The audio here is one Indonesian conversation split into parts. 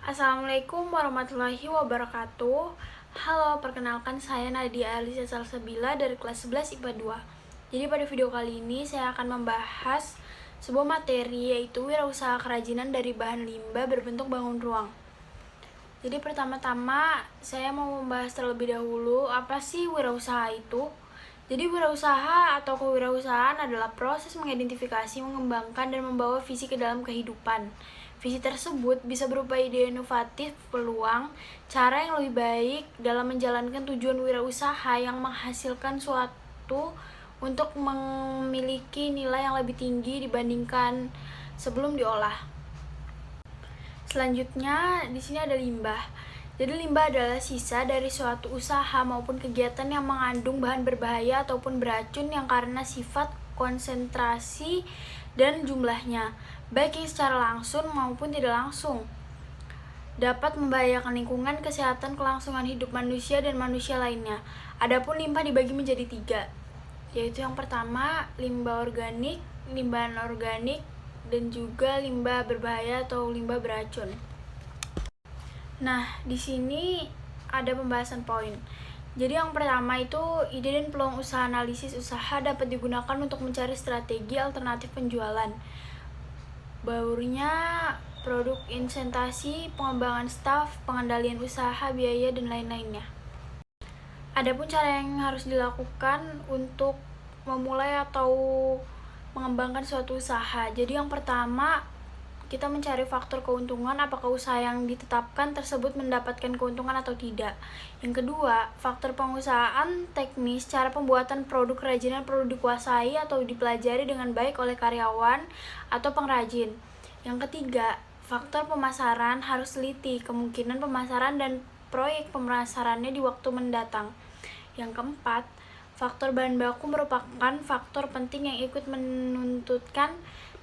Assalamualaikum warahmatullahi wabarakatuh. Halo, perkenalkan saya Nadia Alisa Salsabila dari kelas 11 IPA 2. Jadi pada video kali ini saya akan membahas sebuah materi yaitu wirausaha kerajinan dari bahan limbah berbentuk bangun ruang. Jadi pertama-tama saya mau membahas terlebih dahulu apa sih wirausaha itu. Jadi wirausaha atau kewirausahaan adalah proses mengidentifikasi, mengembangkan, dan membawa visi ke dalam kehidupan. Visi tersebut bisa berupa ide inovatif, peluang, cara yang lebih baik dalam menjalankan tujuan wirausaha yang menghasilkan suatu untuk memiliki nilai yang lebih tinggi dibandingkan sebelum diolah. Selanjutnya, di sini ada limbah. Jadi limbah adalah sisa dari suatu usaha maupun kegiatan yang mengandung bahan berbahaya ataupun beracun yang karena sifat, konsentrasi, dan jumlahnya, baik yang secara langsung maupun tidak langsung, dapat membahayakan lingkungan, kesehatan, kelangsungan hidup manusia dan manusia lainnya. Adapun limbah dibagi menjadi 3, yaitu yang pertama limbah organik, limbah anorganik, dan juga limbah berbahaya atau limbah beracun. Nah, di sini ada pembahasan poin. Jadi yang pertama itu ide dan peluang usaha. Analisis usaha dapat digunakan untuk mencari strategi alternatif penjualan. Baurnya produk, investasi, pengembangan staf, pengendalian usaha, biaya, dan lain-lainnya. Adapun cara yang harus dilakukan untuk memulai atau mengembangkan suatu usaha. Jadi yang pertama, kita mencari faktor keuntungan, apakah usaha yang ditetapkan tersebut mendapatkan keuntungan atau tidak. Yang kedua, faktor pengusahaan teknis, cara pembuatan produk kerajinan perlu dikuasai atau dipelajari dengan baik oleh karyawan atau pengrajin. Yang ketiga, faktor pemasaran harus teliti kemungkinan pemasaran dan proyek pemasarannya di waktu mendatang. Yang keempat, faktor bahan baku merupakan faktor penting yang ikut menuntutkan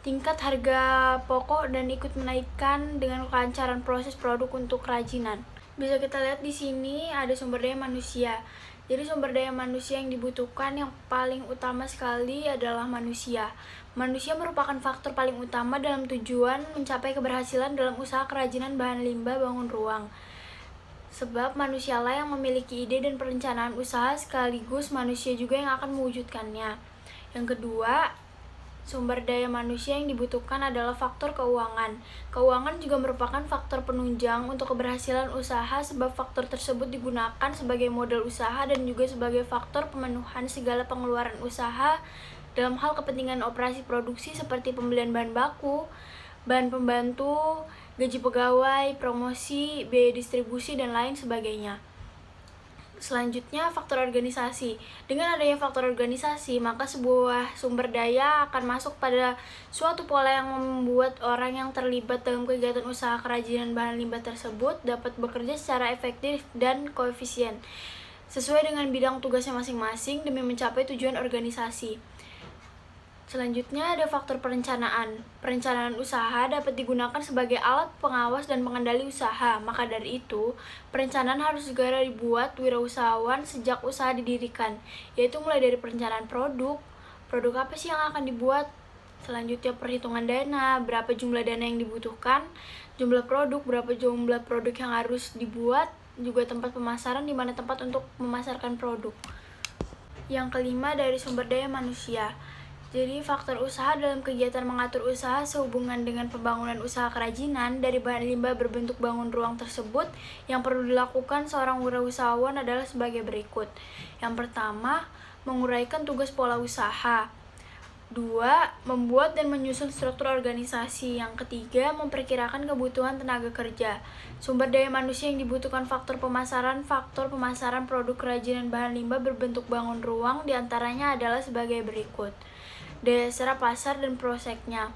tingkat harga pokok dan ikut menaikkan dengan kelancaran proses produk untuk kerajinan. Bisa kita lihat di sini ada sumber daya manusia. Jadi sumber daya manusia yang dibutuhkan yang paling utama sekali adalah manusia. Manusia merupakan faktor paling utama dalam tujuan mencapai keberhasilan dalam usaha kerajinan bahan limbah bangun ruang. Sebab manusialah yang memiliki ide dan perencanaan usaha sekaligus manusia juga yang akan mewujudkannya. Yang kedua, sumber daya manusia yang dibutuhkan adalah faktor keuangan. Keuangan juga merupakan faktor penunjang untuk keberhasilan usaha sebab faktor tersebut digunakan sebagai modal usaha dan juga sebagai faktor pemenuhan segala pengeluaran usaha dalam hal kepentingan operasi produksi seperti pembelian bahan baku, bahan pembantu, gaji pegawai, promosi, biaya distribusi, dan lain sebagainya. Selanjutnya, faktor organisasi. Dengan adanya faktor organisasi, maka sebuah sumber daya akan masuk pada suatu pola yang membuat orang yang terlibat dalam kegiatan usaha kerajinan bahan limbah tersebut dapat bekerja secara efektif dan koefisien, sesuai dengan bidang tugasnya masing-masing demi mencapai tujuan organisasi. Selanjutnya ada faktor perencanaan. Perencanaan usaha dapat digunakan sebagai alat pengawas dan pengendali usaha. Maka dari itu, perencanaan harus segera dibuat wirausahawan sejak usaha didirikan, yaitu mulai dari perencanaan produk. Produk apa sih yang akan dibuat? Selanjutnya perhitungan dana, berapa jumlah dana yang dibutuhkan, jumlah produk, berapa jumlah produk yang harus dibuat, juga tempat pemasaran di mana tempat untuk memasarkan produk. Yang kelima dari sumber daya manusia. Jadi faktor usaha dalam kegiatan mengatur usaha sehubungan dengan pembangunan usaha kerajinan dari bahan limbah berbentuk bangun ruang tersebut yang perlu dilakukan seorang wirausahawan adalah sebagai berikut. Yang pertama, menguraikan tugas pola usaha. 2. Membuat dan menyusun struktur organisasi. Yang ketiga, memperkirakan kebutuhan tenaga kerja. Sumber daya manusia yang dibutuhkan faktor pemasaran produk kerajinan bahan limbah berbentuk bangun ruang diantaranya adalah sebagai berikut. Daya serap pasar dan prosesnya,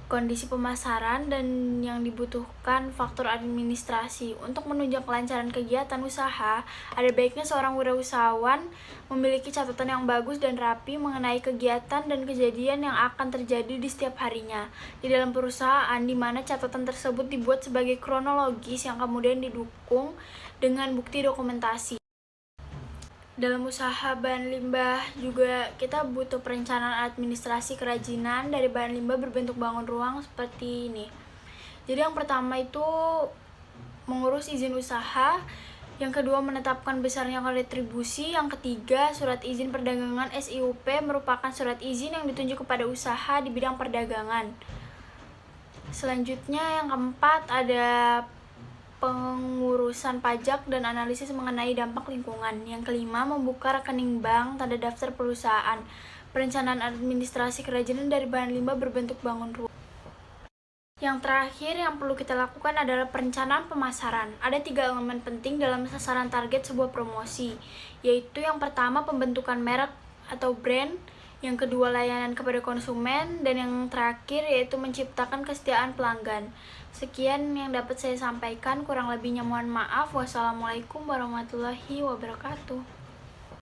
kondisi pemasaran, dan yang dibutuhkan faktor administrasi. Untuk menunjang kelancaran kegiatan usaha, ada baiknya seorang wirausahawan memiliki catatan yang bagus dan rapi mengenai kegiatan dan kejadian yang akan terjadi di setiap harinya di dalam perusahaan, di mana catatan tersebut dibuat sebagai kronologis yang kemudian didukung dengan bukti dokumentasi. Dalam usaha bahan limbah juga kita butuh perencanaan administrasi kerajinan dari bahan limbah berbentuk bangun ruang seperti ini. Jadi yang pertama itu mengurus izin usaha, yang kedua menetapkan besarnya retribusi, yang ketiga surat izin perdagangan SIUP merupakan surat izin yang ditunjuk kepada usaha di bidang perdagangan. Selanjutnya yang keempat ada pengurusan pajak dan analisis mengenai dampak lingkungan. Yang kelima membuka rekening bank tanda daftar perusahaan, perencanaan administrasi kerajinan dari bahan limbah berbentuk bangun rumah. Yang terakhir yang perlu kita lakukan adalah perencanaan pemasaran. Ada 3 elemen penting dalam sasaran target sebuah promosi, yaitu yang pertama pembentukan merek atau brand, yang kedua layanan kepada konsumen, dan yang terakhir yaitu menciptakan kesetiaan pelanggan. Sekian yang dapat saya sampaikan, kurang lebihnya mohon maaf. Wassalamualaikum warahmatullahi wabarakatuh.